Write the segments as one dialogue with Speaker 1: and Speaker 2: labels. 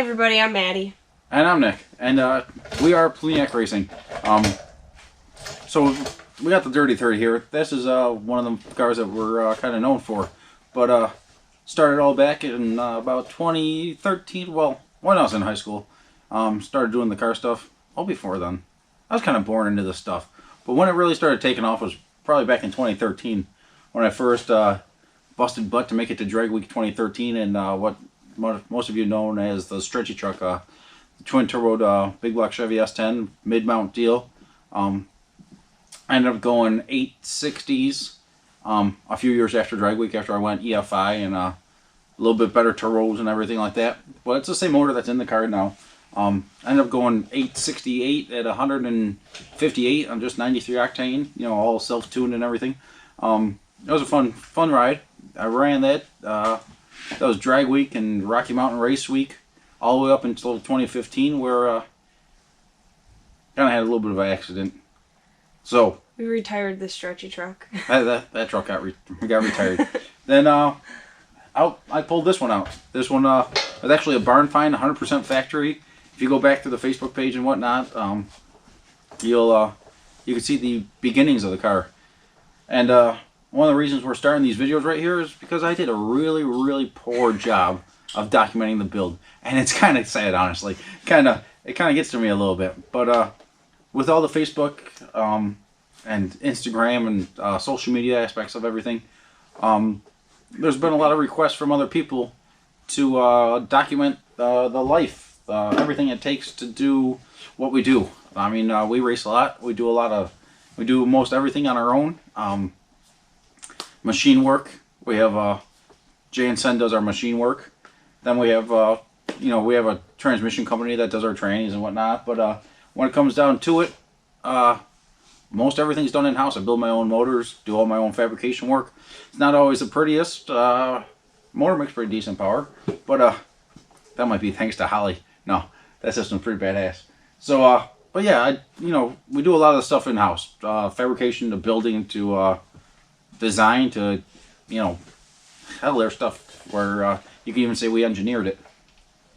Speaker 1: everybody, I'm Maddie.
Speaker 2: And I'm Nick, and we are Bonnie Racing. So we got the Dirty 30 here. This is one of the cars that we're kind of known for, but started all back in about 2013. Well, when I was in high school, started doing the car stuff. Well, before then, I was kind of born into this stuff, but when it really started taking off was probably back in 2013 when I first busted butt to make it to Drag Week 2013 and what most of you know as the stretchy truck, the twin turbo big block Chevy S10 mid mount deal. I ended up going 860s a few years after Drag Week, after I went EFI and a little bit better turbos and everything like that. But it's the same motor that's in the car now. I ended up going 868 at 158 on just 93 octane, you know, all self-tuned and everything. It was a fun ride. I ran that. That was Drag Week and Rocky Mountain Race Week, all the way up until 2015, where kind of had a little bit of an accident. So
Speaker 1: We retired the stretchy truck.
Speaker 2: that truck got retired. Then I pulled this one out. This one was actually a barn find, 100% factory. If you go back to the Facebook page and whatnot, you can see the beginnings of the car. And one of the reasons we're starting these videos right here is because I did a really poor job of documenting the build, and it's kind of sad, honestly. It kind of gets to me a little bit. But with all the Facebook and Instagram and social media aspects of everything, there's been a lot of requests from other people to document the life, everything it takes to do what we do. I mean, we race a lot. We do most everything on our own. Machine work. We have Jay and Sen does our machine work. Then we have we have a transmission company that does our trainings and whatnot. But when it comes down to it, most everything's done in house. I build my own motors, do all my own fabrication work. It's not always the prettiest. Motor makes pretty decent power, but that might be thanks to Holly. No, that system's pretty badass. So but yeah, we do a lot of the stuff in house. Fabrication to building to design to, hell, there's stuff where you can even say we engineered it,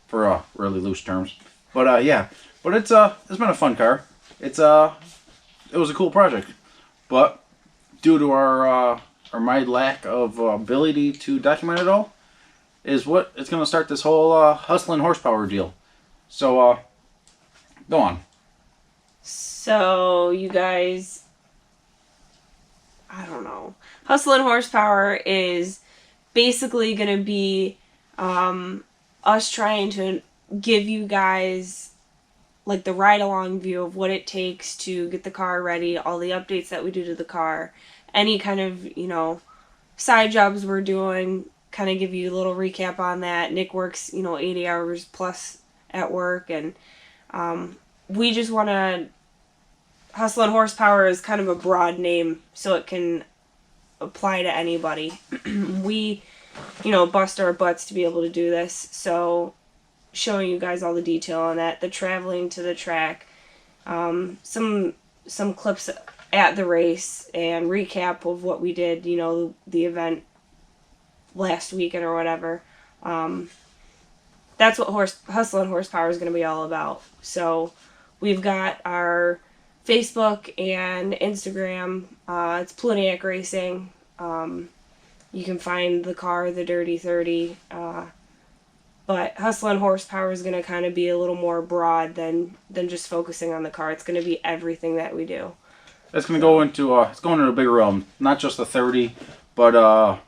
Speaker 2: for really loose terms. But yeah, but it's been a fun car. It was a cool project, but due to our or my lack of ability to document it all, is what it's going to start this whole hustling horsepower deal. So go on.
Speaker 1: So, you guys, I don't know. Hustle and Horsepower is basically going to be us trying to give you guys like the ride-along view of what it takes to get the car ready, all the updates that we do to the car, any kind of, side jobs we're doing, kind of give you a little recap on that. Nick works, 80 hours plus at work, and we just want to... Hustle and Horsepower is kind of a broad name, so it can apply to anybody. We, bust our butts to be able to do this, so showing you guys all the detail on that, the traveling to the track, some clips at the race, and recap of what we did, the event last weekend or whatever. That's what Hustle and Horsepower is going to be all about. So we've got our Facebook and Instagram. It's Bonnie Racing. You can find the car, the Dirty 30. But Hustle and Horsepower is going to kind of be a little more broad than just focusing on the car. It's going to be everything that we do.
Speaker 2: It's going to go into it's going into a bigger realm. Not just the 30, but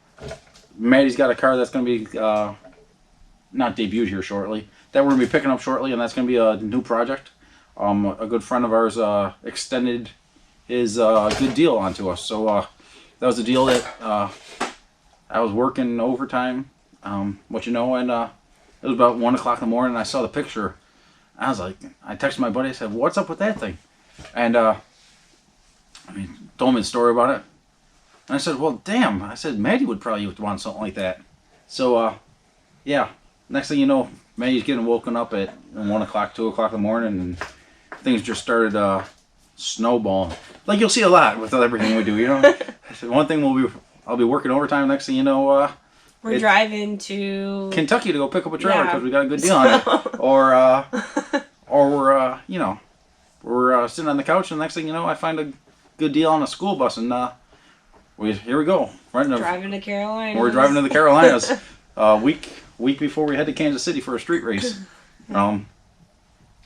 Speaker 2: Maddie's got a car that's going to be not debuted here shortly. That we're going to be picking up shortly, and that's going to be a new project. A good friend of ours extended his good deal onto us. So that was a deal that I was working overtime, and it was about 1 o'clock in the morning, and I saw the picture. I was like, I texted my buddy, I said, what's up with that thing? And told him the story about it. And I said, well, damn. I said, Maddie would probably want something like that. So, yeah. Next thing you know, Maddie's getting woken up at 1 o'clock, 2 o'clock in the morning, and things just started snowballing. Like you'll see a lot with everything we do, One thing I'll be working overtime. Next thing you know,
Speaker 1: We're driving to
Speaker 2: Kentucky to go pick up a trailer because
Speaker 1: Yeah.
Speaker 2: we got a good deal on it. Or we're we're sitting on the couch and the next thing you know, I find a good deal on a school bus and here we go.
Speaker 1: Driving to Carolina.
Speaker 2: We're driving to the Carolinas. Week before we head to Kansas City for a street race. And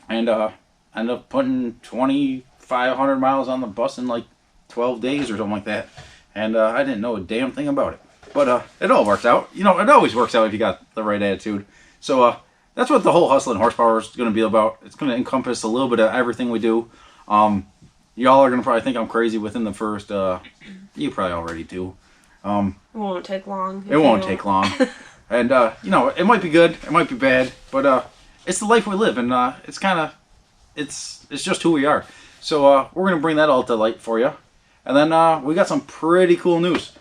Speaker 2: ended up putting 2,500 miles on the bus in like 12 days or something like that. And I didn't know a damn thing about it. But it all worked out. You know, it always works out if you got the right attitude. So that's what the whole Hustle and Horsepower is going to be about. It's going to encompass a little bit of everything we do. Y'all are going to probably think I'm crazy within the first... you probably already do.
Speaker 1: It won't take long.
Speaker 2: It won't take long. And, it might be good. It might be bad. But it's the life we live. And it's kind of... It's just who we are. So we're going to bring that all to light for you. And then we got some pretty cool news.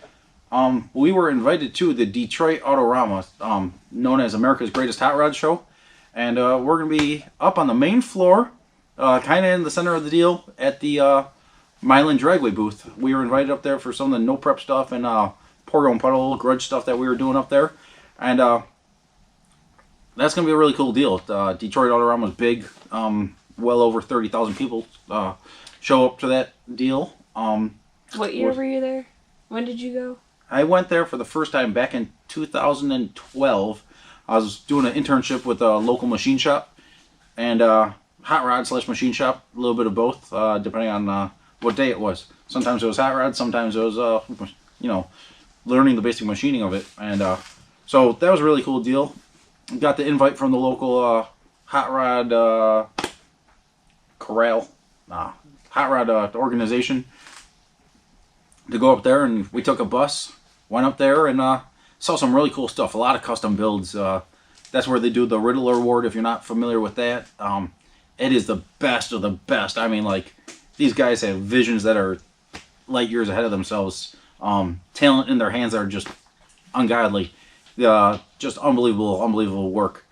Speaker 2: We were invited to the Detroit Autorama, known as America's Greatest Hot Rod Show. And we're going to be up on the main floor, kind of in the center of the deal, at the Milan Dragway booth. We were invited up there for some of the no-prep stuff and pour your own puddle grudge stuff that we were doing up there. And that's going to be a really cool deal. Detroit Autorama is big. Well over 30,000 people show up to that deal.
Speaker 1: What year were you there? When did you go?
Speaker 2: I went there for the first time back in 2012. I was doing an internship with a local machine shop and hot rod / machine shop, a little bit of both, depending on what day it was. Sometimes it was hot rod, sometimes it was, learning the basic machining of it. And so that was a really cool deal. Got the invite from the local hot rod corral, hot rod organization to go up there, and we took a bus, went up there, and saw some really cool stuff. A lot of custom builds. That's where they do the Riddler Award. If you're not familiar with that, it is the best of the best. I mean, like, these guys have visions that are light years ahead of themselves. Talent in their hands that are just ungodly. Just unbelievable work.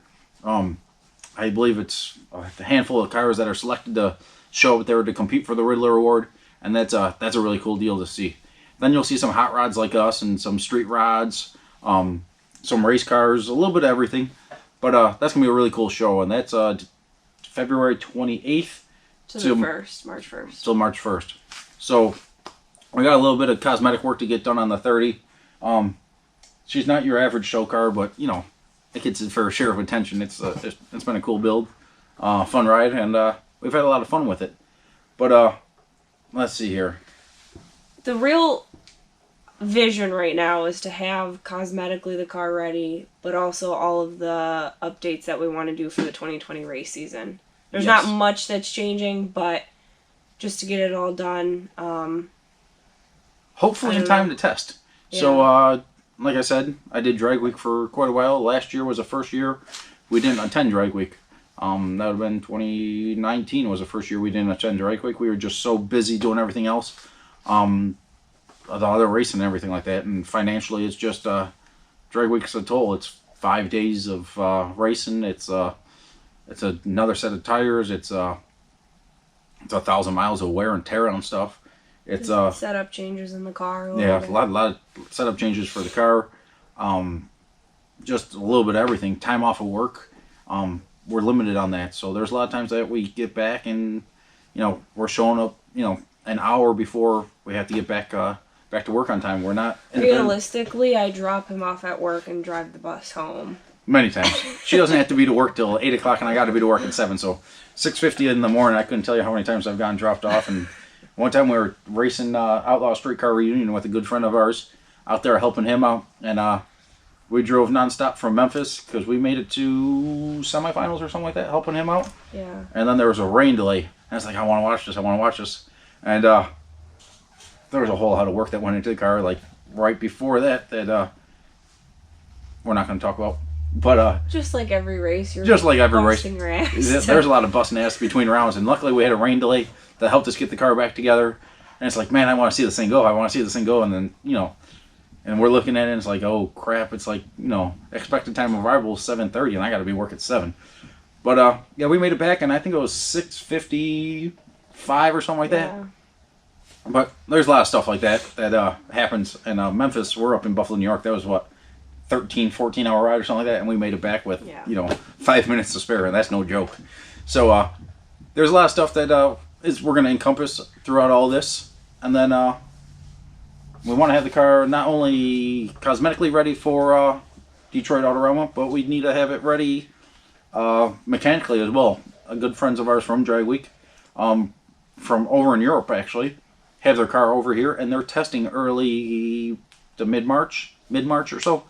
Speaker 2: I believe it's a handful of cars that are selected to show up there to compete for the Riddler Award, and that's a really cool deal to see. Then you'll see some hot rods like us and some street rods, some race cars, a little bit of everything. But that's going to be a really cool show, and that's February 28th
Speaker 1: to the 1st, March 1st.
Speaker 2: Till March 1st. So we got a little bit of cosmetic work to get done on the 30. She's not your average show car, but, it gets its fair share of attention. It's been a cool build, fun ride, and we've had a lot of fun with it. But let's see here.
Speaker 1: The real vision right now is to have cosmetically the car ready, but also all of the updates that we want to do for the 2020 race season. There's
Speaker 2: Yes.
Speaker 1: not much that's changing, but just to get it all done.
Speaker 2: Hopefully in time to test.
Speaker 1: Yeah.
Speaker 2: So, like I said, I did Drag Week for quite a while. Last year was the first year we didn't attend Drag Week. That would have been 2019 was the first year we didn't attend Drag Week. We were just so busy doing everything else. The other racing and everything like that. And financially, it's just, Drag Week's a toll. It's 5 days of racing. It's another set of tires. It's 1,000 miles of wear and tear on stuff. It's
Speaker 1: setup changes in the car.
Speaker 2: a lot of setup changes for the car. Just a little bit of everything. Time off of work. We're limited on that, so there's a lot of times that we get back and we're showing up an hour before we have to get back to work on time. We're not
Speaker 1: Realistically, I drop him off at work and drive the bus home.
Speaker 2: Many times. She doesn't have to be to work till 8 o'clock, and I got to be to work at 7. So 6:50 in the morning, I couldn't tell you how many times I've gotten dropped off. And one time we were racing Outlaw Streetcar Reunion with a good friend of ours out there helping him out. And we drove nonstop from Memphis because we made it to semifinals or something like that, helping him out.
Speaker 1: Yeah.
Speaker 2: And then there was a rain delay. And I was like, I want to watch this. And there was a whole lot of work that went into the car, like right before that we're not going to talk about. But
Speaker 1: just like every race, you're
Speaker 2: just like every race,
Speaker 1: busting your ass.
Speaker 2: there's a lot of busting ass between rounds, and luckily we had a rain delay that helped us get the car back together. And it's like, man, I want to see this thing go. And then and we're looking at it, and it's like, oh crap, it's like expected time of arrival is 7:30, and I got to be work at 7. But yeah, we made it back, and I think it was 6:55 or something like that.
Speaker 1: Yeah.
Speaker 2: But there's a lot of stuff like that happens. And Memphis, we're up in Buffalo, New York. That was what, 13, 14 hour ride or something like that, and we made it back with,
Speaker 1: Yeah.
Speaker 2: 5 minutes to spare, and that's no joke. So there's a lot of stuff that we're going to encompass throughout all this, and then we want to have the car not only cosmetically ready for Detroit Autorama, but we need to have it ready mechanically as well. Good friends of ours from Drag Week, from over in Europe actually, have their car over here, and they're testing early to mid-March or so.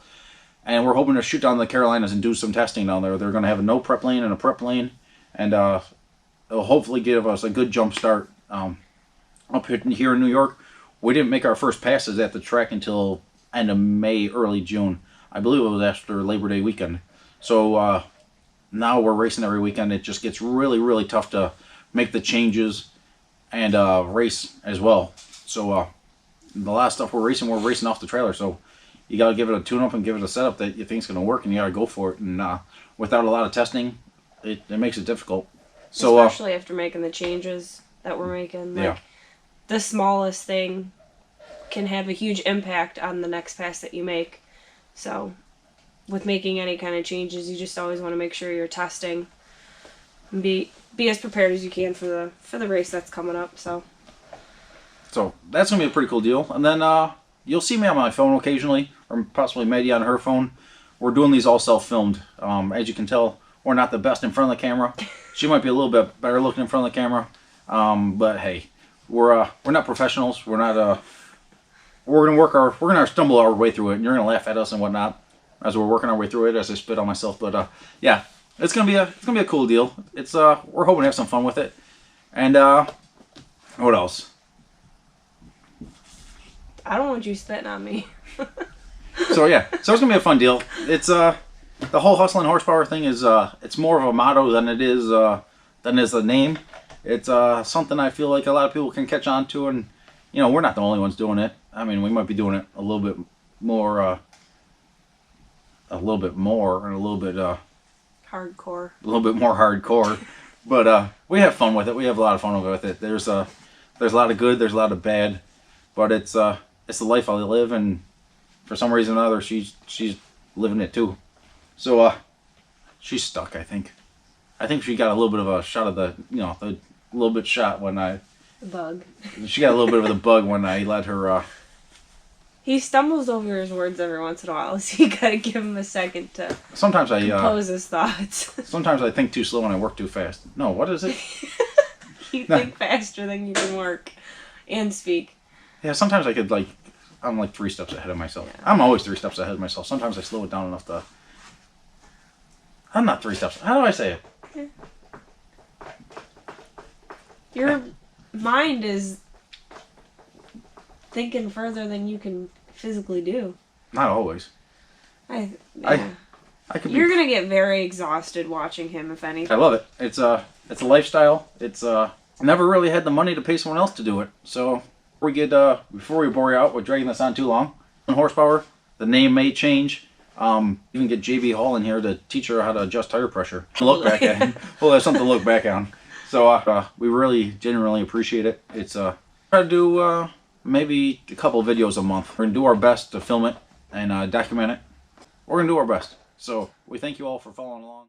Speaker 2: And we're hoping to shoot down to the Carolinas and do some testing down there. They're going to have a no prep lane and a prep lane, and it'll hopefully give us a good jump start up here in New York. We didn't make our first passes at the track until end of May, early June. I believe it was after Labor Day weekend. So now we're racing every weekend. It just gets really, really tough to make the changes and race as well. So the last stuff we're racing off the trailer. So you got to give it a tune-up and give it a setup that you think is going to work, and you got to go for it. And without a lot of testing, it makes it difficult. So
Speaker 1: especially after making the changes that we're making. Like,
Speaker 2: yeah.
Speaker 1: The smallest thing can have a huge impact on the next pass that you make. So with making any kind of changes, you just always want to make sure you're testing and be as prepared as you can for the race that's coming up. So
Speaker 2: that's going to be a pretty cool deal. And then you'll see me on my phone occasionally, or possibly Maddie on her phone. We're doing these all self-filmed. As you can tell, we're not the best in front of the camera. She might be a little bit better looking in front of the camera. But hey, we're not professionals. We're not we're gonna stumble our way through it, and you're gonna laugh at us and whatnot as we're working our way through it, as I spit on myself. But yeah, it's gonna be a cool deal. It's we're hoping to have some fun with it. And what else?
Speaker 1: I don't want you spitting on me.
Speaker 2: So it's gonna be a fun deal. It's the whole hustle and horsepower thing is it's more of a motto than it is a name. It's something I feel like a lot of people can catch on to, and we're not the only ones doing it. I mean, we might be doing it a little bit more and a little bit more hardcore, but we have fun with it. We have a lot of fun with it. There's a lot of good, there's a lot of bad, but it's the life I live, and for some reason or another, she's living it too. So she's stuck. I think she got a little bit of a shot of the little bit shot when
Speaker 1: The bug.
Speaker 2: she got a little bit of the bug when I let her.
Speaker 1: He stumbles over his words every once in a while, so you gotta give him a second to
Speaker 2: Sometimes I
Speaker 1: compose his thoughts.
Speaker 2: sometimes I think too slow and I work too fast. No, what is it?
Speaker 1: You think faster than you can work and speak.
Speaker 2: Yeah, sometimes I'm like 3 steps ahead of myself.
Speaker 1: Yeah.
Speaker 2: I'm always 3 steps ahead of myself. Sometimes I slow it down enough to. I'm not 3 steps. How do I say it?
Speaker 1: Your mind is thinking further than you can physically do.
Speaker 2: Not always.
Speaker 1: Yeah.
Speaker 2: I could.
Speaker 1: You're gonna get very exhausted watching him, if anything.
Speaker 2: I love it. It's a lifestyle. It's never really had the money to pay someone else to do it. So before we bore you out with dragging this on too long, horsepower. The name may change. Even get JB Hall in here to teach her how to adjust tire pressure. Look back at him. We'll have something to look back on. So we really genuinely appreciate it. It's try to do maybe a couple videos a month. We're gonna do our best to film it and document it. We're gonna do our best. So we thank you all for following along.